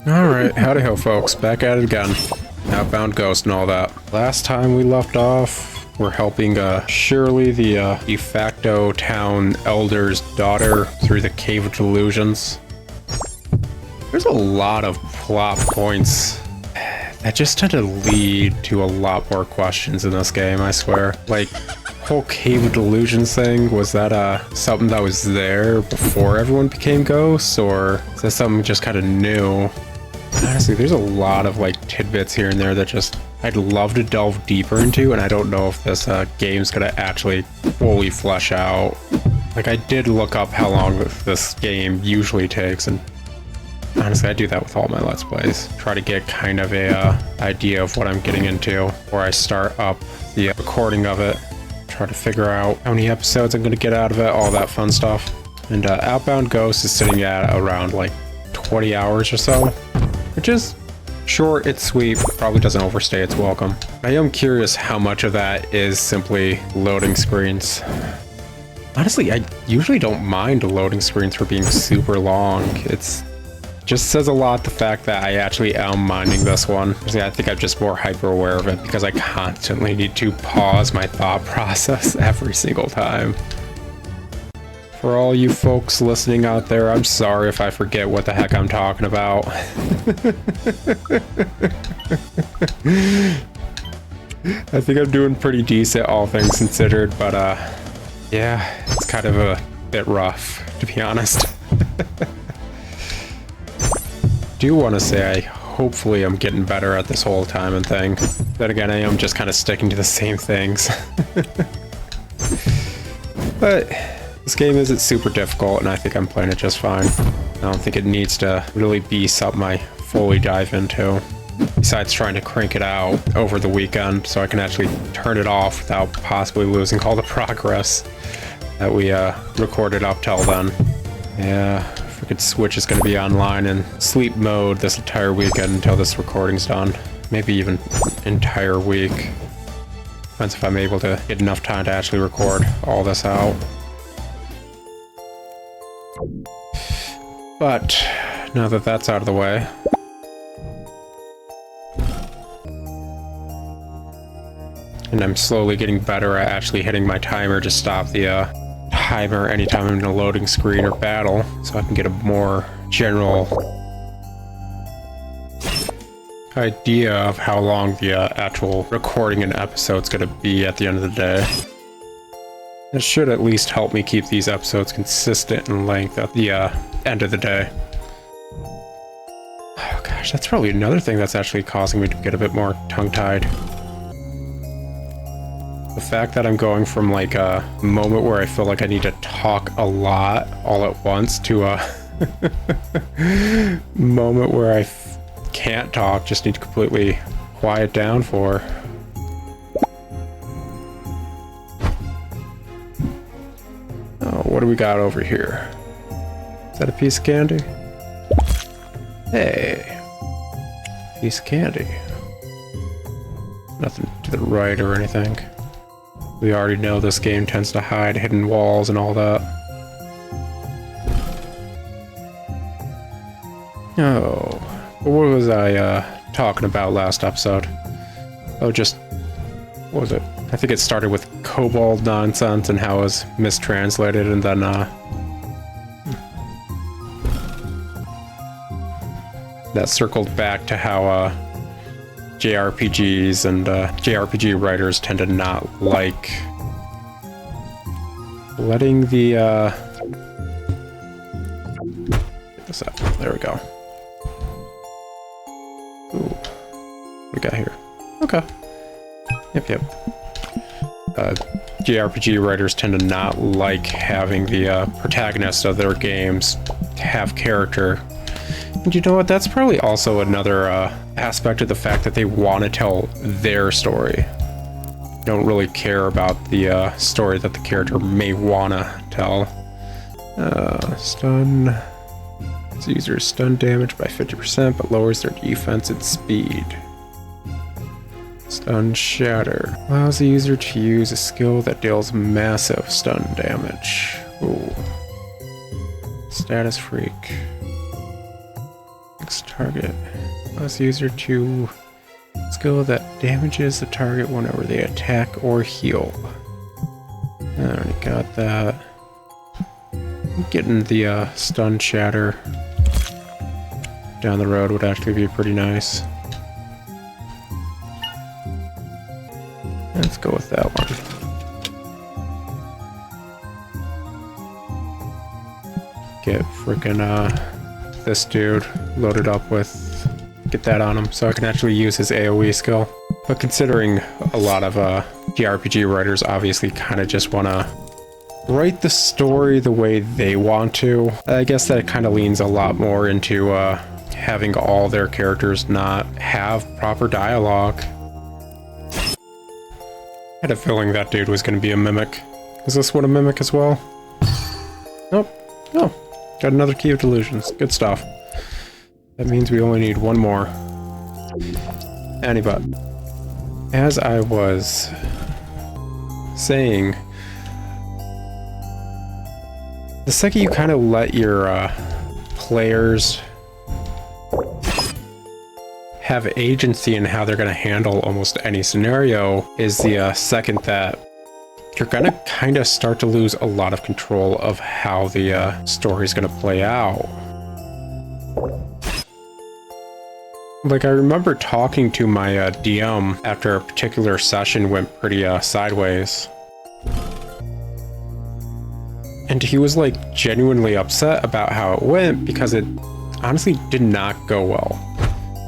Alright, howdy ho folks, back at it again. Outbound Ghost and all that. Last time we left off, we're helping Shirley, the de facto town elder's daughter, through the Cave of Delusions. There's a lot of plot points that just tend to lead to a lot more questions in this game, I swear. Like, whole Cave of Delusions thing, was that something that was there before everyone became ghosts, or is that something just kind of new? Honestly, there's a lot of like tidbits here and there that just I'd love to delve deeper into, and I don't know if this game's gonna actually fully flesh out. Like, I did look up how long this game usually takes, and honestly, I do that with all my Let's Plays. Try to get kind of a idea of what I'm getting into before I start up the recording of it. Try to figure out how many episodes I'm gonna get out of it, all that fun stuff. And Outbound Ghost is sitting at around like 20 hours or so, which is short, it's sweet, probably doesn't overstay its welcome. I am curious how much of that is simply loading screens. Honestly, I usually don't mind loading screens for being super long. It's just says a lot, the fact that I actually am minding this one. I think I'm just more hyper aware of it because I constantly need to pause my thought process every single time. For all you folks listening out there, I'm sorry if I forget what the heck I'm talking about. I think I'm doing pretty decent, all things considered, but yeah, it's kind of a bit rough, to be honest. Do want to say hopefully I'm getting better at this whole timing thing. Then again, I am just kind of sticking to the same things. But this game isn't super difficult, and I think I'm playing it just fine. I don't think it needs to really be something I fully dive into. Besides trying to crank it out over the weekend so I can actually turn it off without possibly losing all the progress that we recorded up till then. Yeah, freaking Switch is going to be online in sleep mode this entire weekend until this recording's done. Maybe even entire week. Depends if I'm able to get enough time to actually record all this out. But now that that's out of the way, and I'm slowly getting better at actually hitting my timer to stop the timer anytime I'm in a loading screen or battle, so I can get a more general idea of how long the actual recording an episode's gonna be at the end of the day. It should at least help me keep these episodes consistent in length at the end of the day. Oh gosh, that's probably another thing that's actually causing me to get a bit more tongue-tied. The fact that I'm going from like a moment where I feel like I need to talk a lot all at once to a moment where I can't talk, just need to completely quiet down for. Oh, what do we got over here? Is that a piece of candy? Hey, piece of candy. Nothing to the right or anything. We already know this game tends to hide hidden walls and all that. Oh, what was I talking about last episode? Oh, just, what was it? I think it started with kobold nonsense and how it was mistranslated, and then that circled back to how JRPGs and JRPG writers tend to not like letting the get this up. There we go. Ooh, what we got here? Okay. Yep. JRPG writers tend to not like having the protagonist of their games have character. And you know what? That's probably also another aspect of the fact that they want to tell their story. They don't really care about the story that the character may want to tell. Stun. This user is stun damage by 50%, but lowers their defense and speed. Stun Shatter. Allows the user to use a skill that deals massive stun damage. Ooh. Status Freak. attacks target. Plus user to skill that damages the target whenever they attack or heal. I already got that. Getting the stun shatter down the road would actually be pretty nice. Let's go with that one. Get freaking this dude loaded up with, get that on him so I can actually use his AoE skill. But considering a lot of JRPG writers obviously kind of just want to write the story the way they want to, I guess that kind of leans a lot more into having all their characters not have proper dialogue. I had a feeling that dude was going to be a mimic. Is this what a mimic as well? Nope. No. Got another key of delusions. Good stuff. That means we only need one more. Anyway, as I was saying, the second you kind of let your players have agency in how they're going to handle almost any scenario is the second that you're going to kind of start to lose a lot of control of how the story is going to play out. Like, I remember talking to my DM after a particular session went pretty sideways. And he was like genuinely upset about how it went because it honestly did not go well.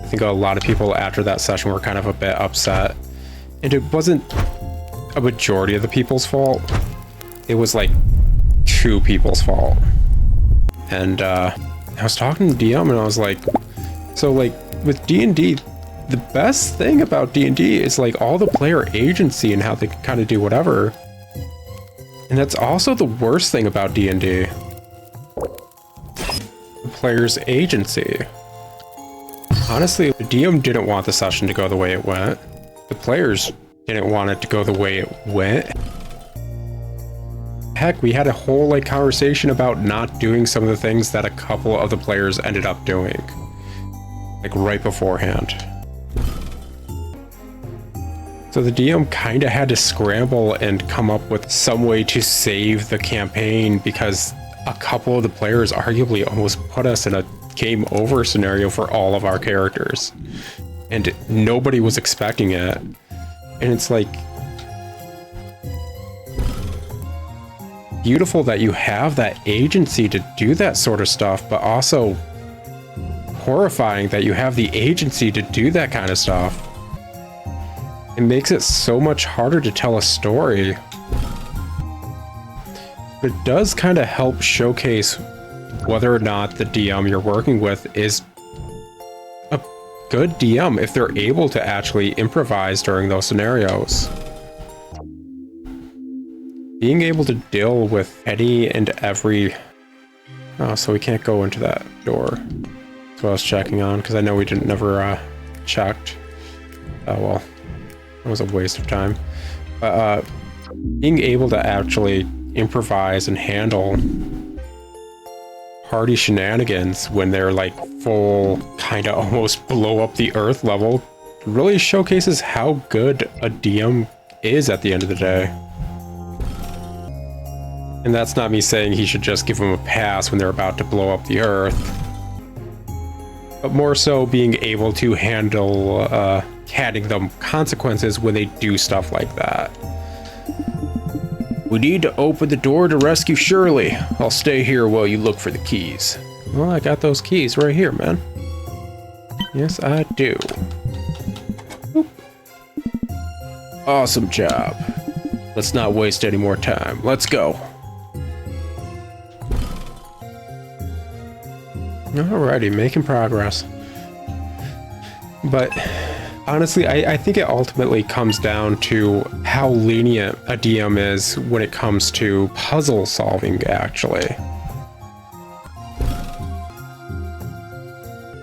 I think a lot of people after that session were kind of a bit upset. And it wasn't a majority of the people's fault. It was like 2 people's fault. And I was talking to DM and I was like, so like with D&D, the best thing about D&D is like all the player agency and how they can kind of do whatever. And that's also the worst thing about D&D. The player's agency. Honestly, the DM didn't want the session to go the way it went. The players didn't want it to go the way it went. Heck, we had a whole like conversation about not doing some of the things that a couple of the players ended up doing. Like right beforehand. So the DM kind of had to scramble and come up with some way to save the campaign because a couple of the players arguably almost put us in a game over scenario for all of our characters. And nobody was expecting it. And it's like beautiful that you have that agency to do that sort of stuff, but also horrifying that you have the agency to do that kind of stuff. It makes it so much harder to tell a story. But it does kind of help showcase whether or not the DM you're working with is a good DM if they're able to actually improvise during those scenarios. Being able to deal with any and every... Oh, so we can't go into that door. That's what I was checking on, because I know we didn't never checked. Oh well. It was a waste of time. Being able to actually improvise and handle party shenanigans when they're like full kind of almost blow up the earth level really showcases how good a DM is at the end of the day. And that's not me saying he should just give them a pass when they're about to blow up the earth, but more so being able to handle handing them consequences when they do stuff like that. We need to open the door to rescue Shirley. I'll stay here while you look for the keys. Well, I got those keys right here, man. Yes, I do. Oop. Awesome job. Let's not waste any more time. Let's go. Alrighty, making progress. But honestly, I think it ultimately comes down to how lenient a DM is when it comes to puzzle solving, actually.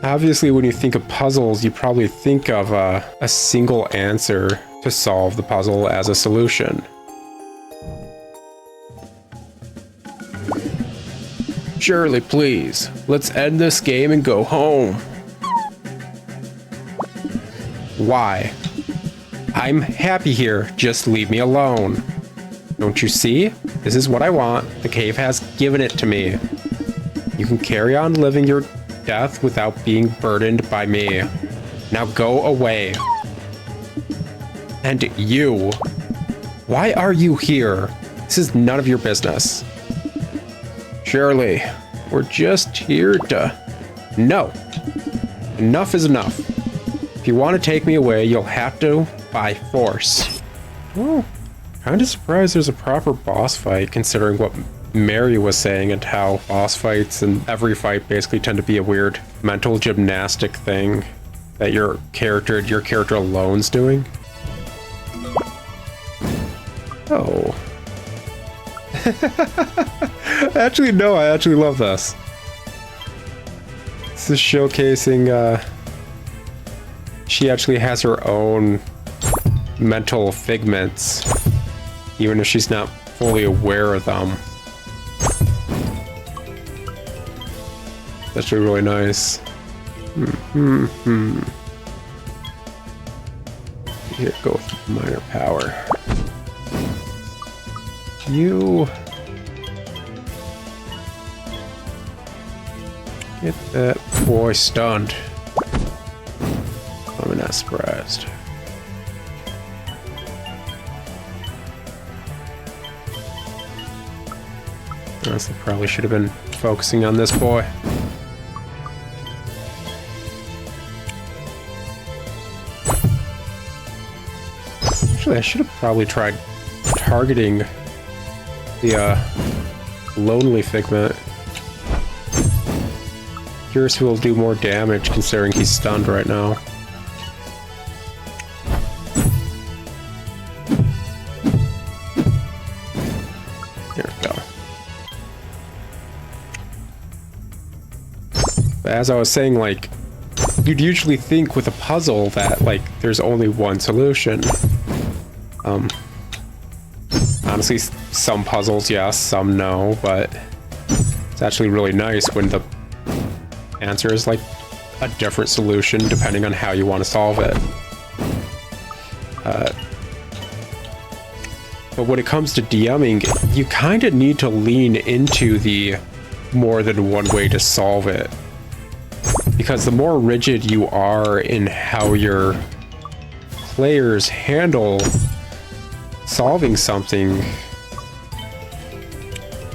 Obviously, when you think of puzzles, you probably think of a single answer to solve the puzzle as a solution. Shirley, please, let's end this game and go home. Why? I'm happy here. Just leave me alone. Don't you see? This is what I want. The cave has given it to me. You can carry on living your death without being burdened by me. Now go away. And you. Why are you here? This is none of your business. Shirley, we're just here to... No. Enough is enough. If you want to take me away, you'll have to by force. Well, kind of surprised there's a proper boss fight, considering what Mary was saying and how boss fights and every fight basically tend to be a weird mental gymnastic thing that your character alone's doing. Oh. Actually, no, I actually love this. This is showcasing, she actually has her own mental figments, even if she's not fully aware of them. That's actually really nice. Here, go with minor power. You... Get that boy stunned. I'm not surprised. Honestly, probably should have been focusing on this boy. Actually, I should have probably tried targeting the lonely figment. Curious who will do more damage considering he's stunned right now. There we go. But as I was saying, like, you'd usually think with a puzzle that, like, there's only one solution. Honestly, some puzzles, yes, some no, but it's actually really nice when the answer is like a different solution depending on how you want to solve it. But when it comes to DMing, you kind of need to lean into the more than one way to solve it. Because the more rigid you are in how your players handle solving something,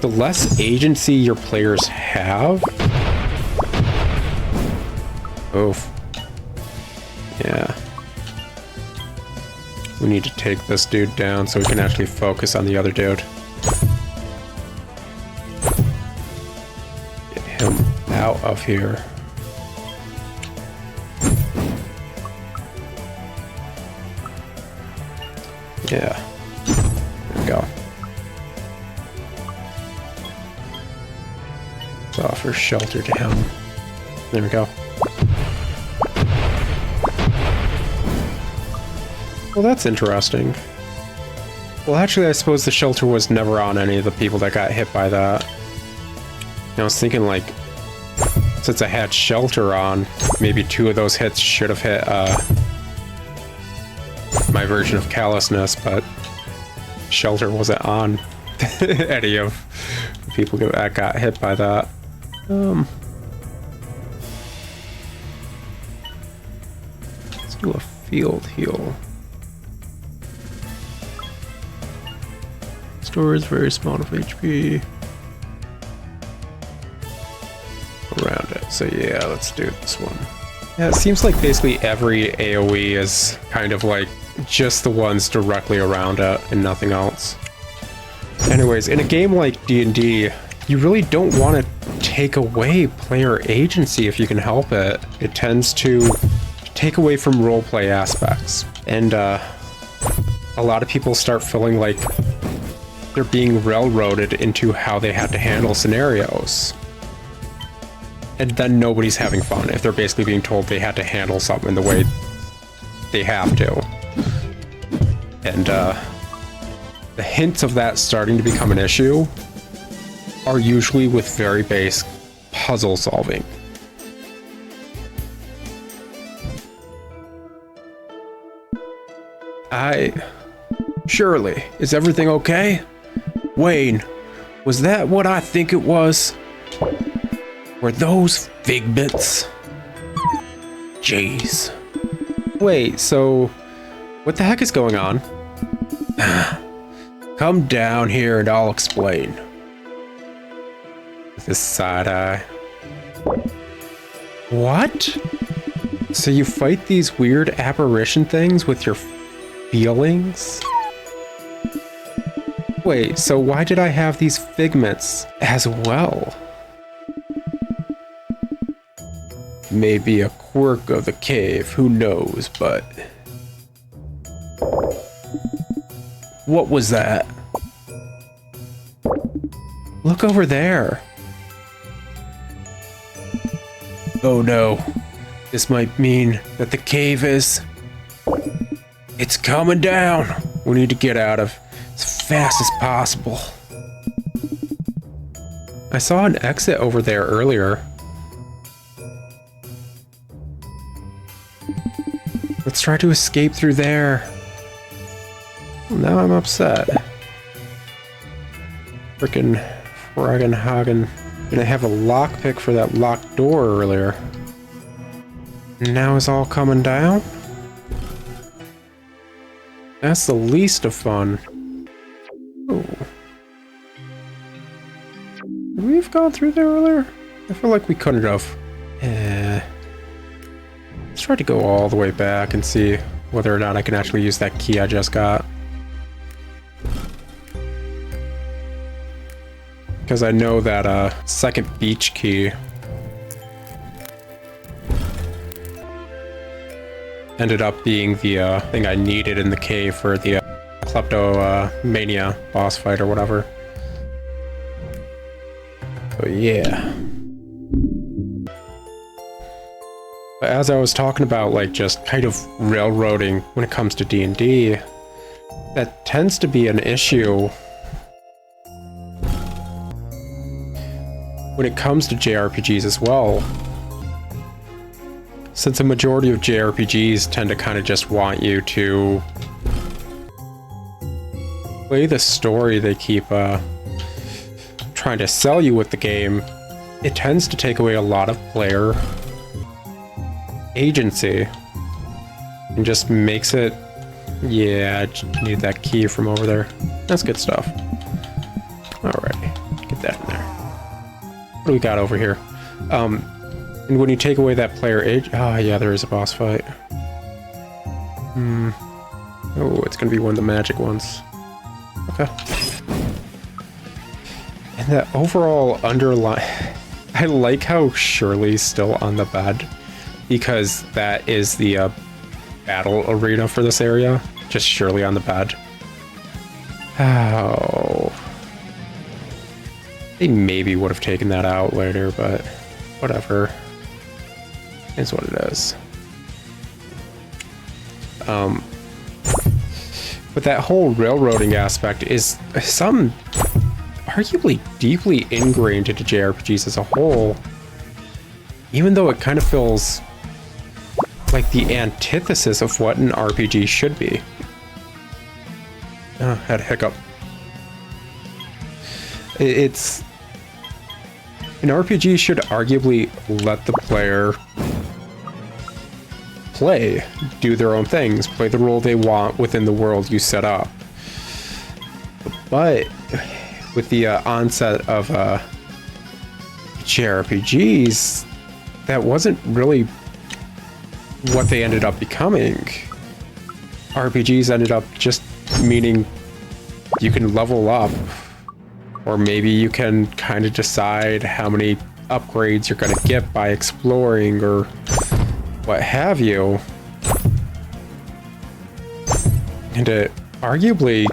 the less agency your players have. Oof. Yeah. We need to take this dude down so we can actually focus on the other dude. Get him out of here. Yeah. There we go. Let's offer shelter to him. There we go. Well, that's interesting. Well, actually, I suppose the shelter was never on any of the people that got hit by that. I was thinking, like, since I had shelter on, maybe 2 of those hits should have hit, my version of callousness, but shelter wasn't on any of the people that got hit by that. Let's do a field heal. Stores very small of HP around it. So yeah, let's do this one. Yeah, it seems like basically every AoE is kind of like just the ones directly around it and nothing else. Anyways, in a game like D&D, you really don't want to take away player agency if you can help it. It tends to take away from roleplay aspects. And a lot of people start feeling like they're being railroaded into how they have to handle scenarios. And then nobody's having fun if they're basically being told they have to handle something the way they have to. And the hints of that starting to become an issue are usually with very basic puzzle solving. Shirley, is everything okay? Wayne, was that what I think it was? Were those figments? Jeez. Wait, so what the heck is going on? Come down here and I'll explain. With this side eye. What? So you fight these weird apparition things with your feelings? Wait, so why did I have these figments as well? Maybe a quirk of the cave, who knows, but... What was that? Look over there. Oh no. This might mean that the cave is... It's coming down. We need to get out of as fast as possible. I saw an exit over there earlier. Let's try to escape through there. Now I'm upset. Frickin' Fragenhagen. Didn't have a lockpick for that locked door earlier. Now it's all coming down? That's the least of fun. Oh. Would we have gone through there earlier? I feel like we couldn't have. Let's try to go all the way back and see whether or not I can actually use that key I just got. Because I know that second beach key ended up being the thing I needed in the cave for the kleptomania boss fight or whatever. So yeah. But as I was talking about, like, just kind of railroading when it comes to D&D, that tends to be an issue when it comes to JRPGs as well. Since a majority of JRPGs tend to kind of just want you to play the story they keep trying to sell you with the game, it tends to take away a lot of player agency and just makes it... Yeah, I just need that key from over there. That's good stuff. Alright, get that in there. What do we got over here? And when you take away that player age... Oh, yeah, there is a boss fight. Oh, it's gonna be one of the magic ones. Okay. And that overall underline... I like how Shirley's still on the bed, because that is the battle arena for this area. Just Shirley on the bed. Oh. They maybe would have taken that out later, but whatever. Is what it is. But that whole railroading aspect is some arguably deeply ingrained into JRPGs as a whole, even though it kind of feels like the antithesis of what an RPG should be. Oh, had a hiccup. It's... An RPG should arguably let the player play, do their own things, play the role they want within the world you set up. But with the onset of JRPGs, that wasn't really what they ended up becoming. RPGs ended up just meaning you can level up, or maybe you can kind of decide how many upgrades you're going to get by exploring or what have you. And it arguably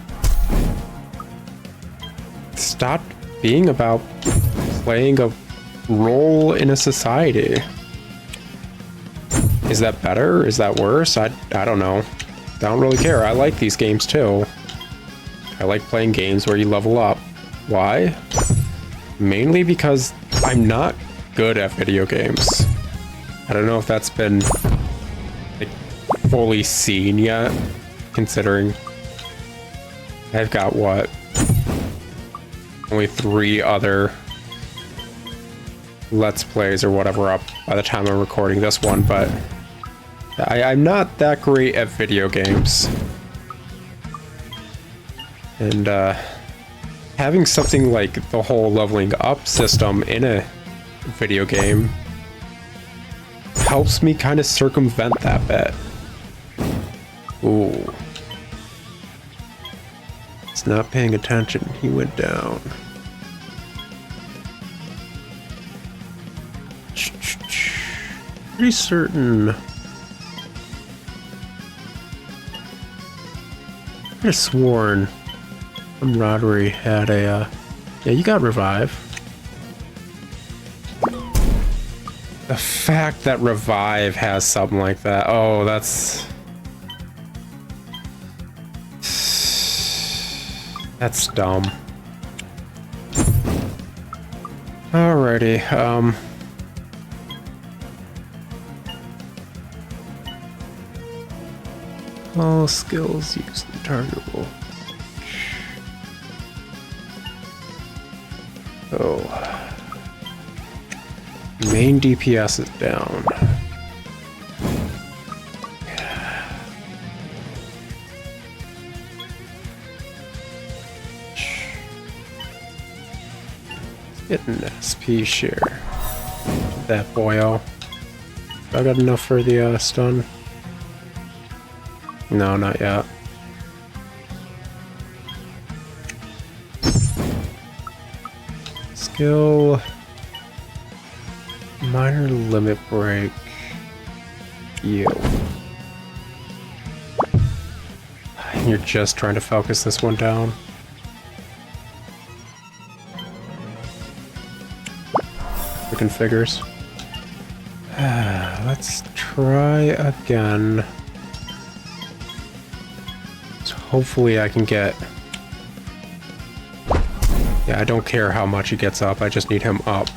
stopped being about playing a role in a society. Is that better? Is that worse? I don't know. I don't really care. I like these games too. I like playing games where you level up. Why? Mainly because I'm not good at video games. I don't know if that's been like fully seen yet, considering I've got, what, only 3 other Let's Plays or whatever up by the time I'm recording this one, but I'm not that great at video games. And having something like the whole leveling up system in a video game helps me kind of circumvent that bit. Ooh. He's not paying attention. He went down. Pretty certain. I could have sworn camaraderie had a, yeah, you got revive. The fact that revive has something like that, oh, that's dumb. Alrighty, all skills used in targetable. Oh. Main DPS is down. Get an SP share. That boyo. I got enough for the stun? No, not yet. Skill. Minor limit break. You. You're just trying to focus this one down. Freaking figures. Let's try again. So hopefully I can get... Yeah, I don't care how much he gets up, I just need him up.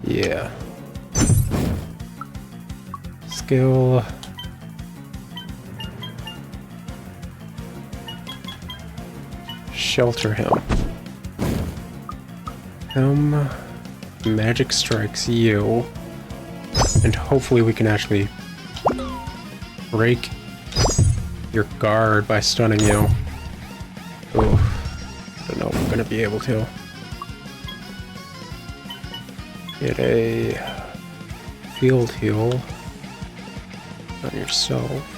Yeah. Skill. Shelter him. Magic strikes you. And hopefully we can actually break your guard by stunning you. Oh, I don't know if we're gonna be able to. Get a field heal on yourself.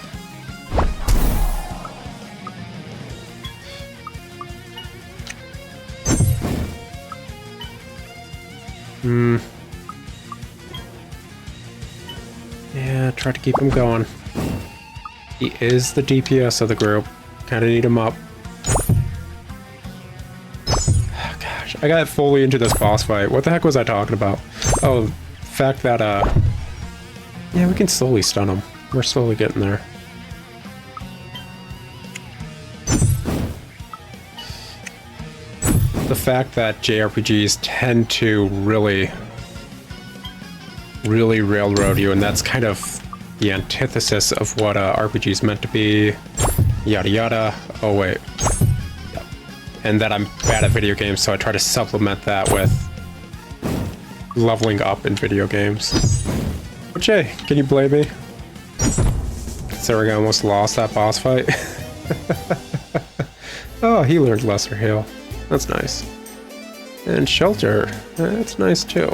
Yeah, try to keep him going. He is the DPS of the group. Kind of need him up. Oh, gosh, I got fully into this boss fight. What the heck was I talking about? Oh, the fact that, yeah, we can slowly stun him. We're slowly getting there. The fact that JRPGs tend to really railroad you, and that's kind of the antithesis of what RPG is meant to be. Yada yada. Oh wait. Yep. And that I'm bad at video games, so I try to supplement that with leveling up in video games. But Jay, can you blame me? Considering I almost lost that boss fight. Oh, he learned Lesser Heal. That's nice. And Shelter. That's nice too.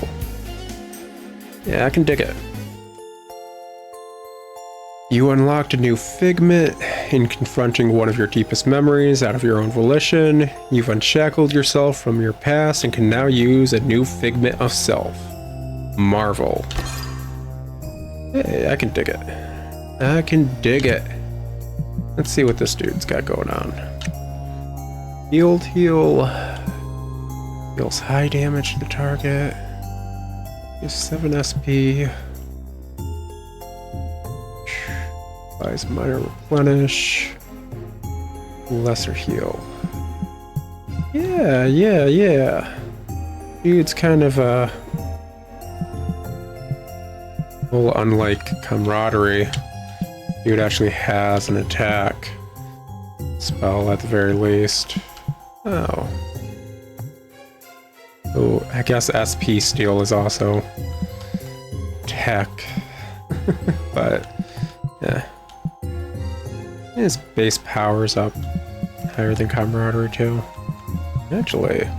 Yeah, I can dig it. You unlocked a new figment in confronting one of your deepest memories out of your own volition. You've unshackled yourself from your past and can now use a new figment of self. Marvel. Hey, I can dig it. I can dig it. Let's see what this dude's got going on. Field heal. Deals high damage to the target. Gives 7 SP. Buys minor replenish. Lesser heal. Yeah. Dude's kind of Well, unlike camaraderie, dude actually has an attack spell at the very least. Oh. Oh, I guess SP Steel is also tech. But, yeah. His base power's up higher than camaraderie too. Actually,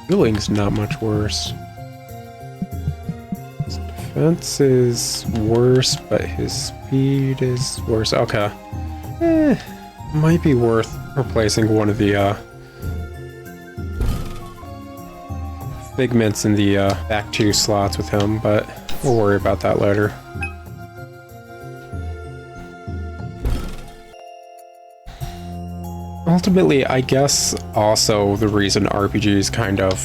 healing's not much worse. His defense is worse, but his speed is worse. Okay. Might be worth replacing one of the figments in the back 2 slots with him, but we'll worry about that later. Ultimately, I guess also the reason RPGs kind of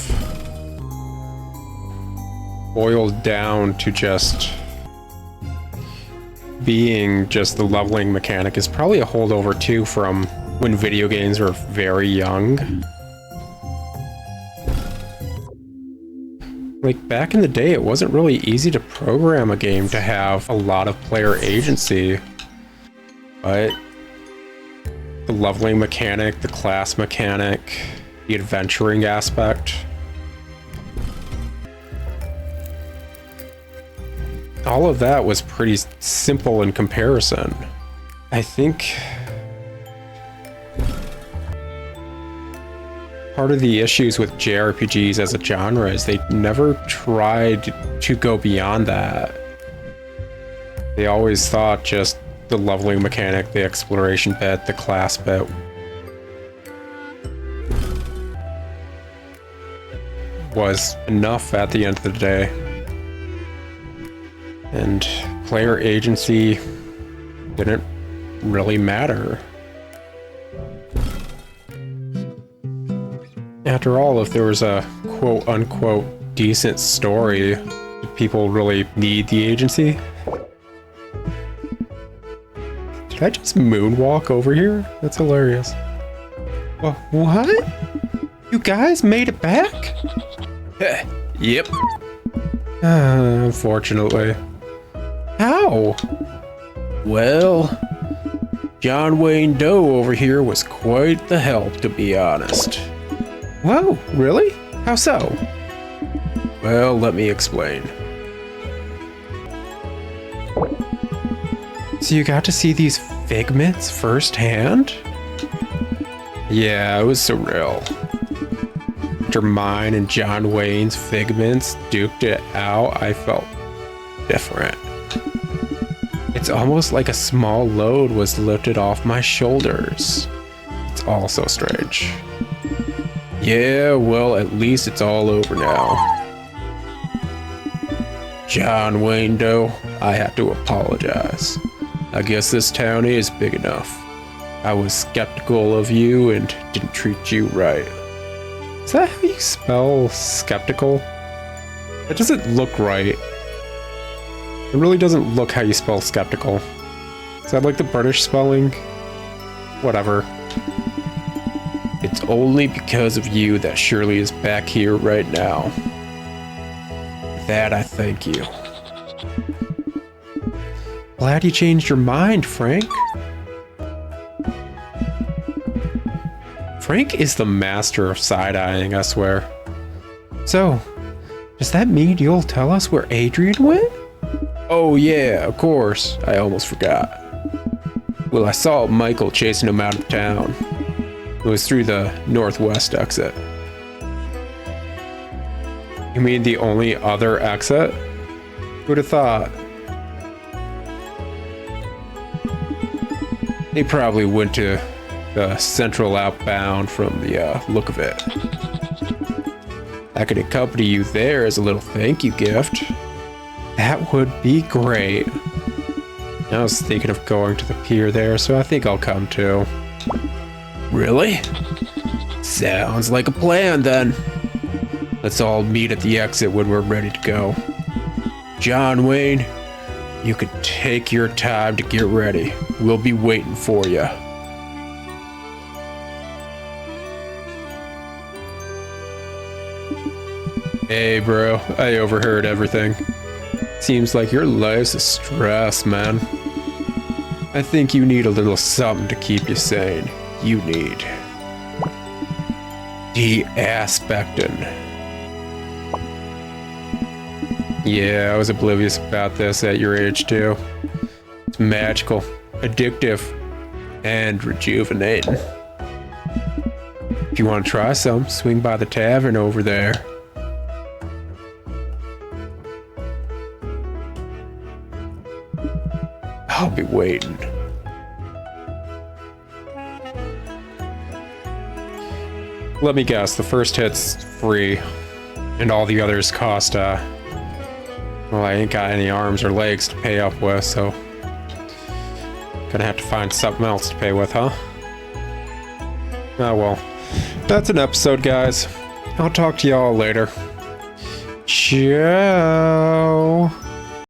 boiled down to just being just the leveling mechanic is probably a holdover too from when video games were very young. Like back in the day, it wasn't really easy to program a game to have a lot of player agency, but the leveling mechanic, the class mechanic, the adventuring aspect. All of that was pretty simple in comparison. I think part of the issues with JRPGs as a genre is they never tried to go beyond that. They always thought just the leveling mechanic, the exploration bit, the class bit was enough at the end of the day. And player agency didn't really matter. After all, if there was a quote-unquote decent story, did people really need the agency? Did I just moonwalk over here? That's hilarious. What? You guys made it back? Yep. Unfortunately. How? Well, John Wayne Doe over here was quite the help, to be honest. Whoa, really? How so? Well, let me explain. So you got to see these figments firsthand? Yeah, it was surreal. After mine and John Wayne's figments duked it out, I felt different. It's almost like a small load was lifted off my shoulders. It's all so strange. Yeah, well, at least it's all over now. John Wayne Doe, I have to apologize. I guess this town is big enough. I was skeptical of you and didn't treat you right. Is that how you spell skeptical? That doesn't look right. It really doesn't look how you spell skeptical. Is that like the British spelling? Whatever. It's only because of you that Shirley is back here right now. For that I thank you. Glad you changed your mind, Frank. Frank is the master of side-eyeing, I swear. So, does that mean you'll tell us where Adrian went? Oh yeah, of course. I almost forgot. Well, I saw Michael chasing him out of town. It was through the northwest exit. You mean the only other exit? Who'd have thought? He probably went to the central outbound from the look of it. I could accompany you there as a little thank you gift. That would be great. I was thinking of going to the pier there, so I think I'll come too. Really? Sounds like a plan then. Let's all meet at the exit when we're ready to go. John Wayne, you can take your time to get ready. We'll be waiting for you. Hey bro, I overheard everything. Seems like your life's a stress, man. I think you need a little something to keep you sane. You need de-aspecting. Yeah, I was oblivious about this at your age too. It's magical, addictive, and rejuvenating. If you want to try some, swing by the tavern over there. I'll be waiting. Let me guess, the first hit's free, and all the others cost, well, I ain't got any arms or legs to pay up with, so gonna have to find something else to pay with, huh? Oh well. That's an episode, guys. I'll talk to y'all later. Ciao.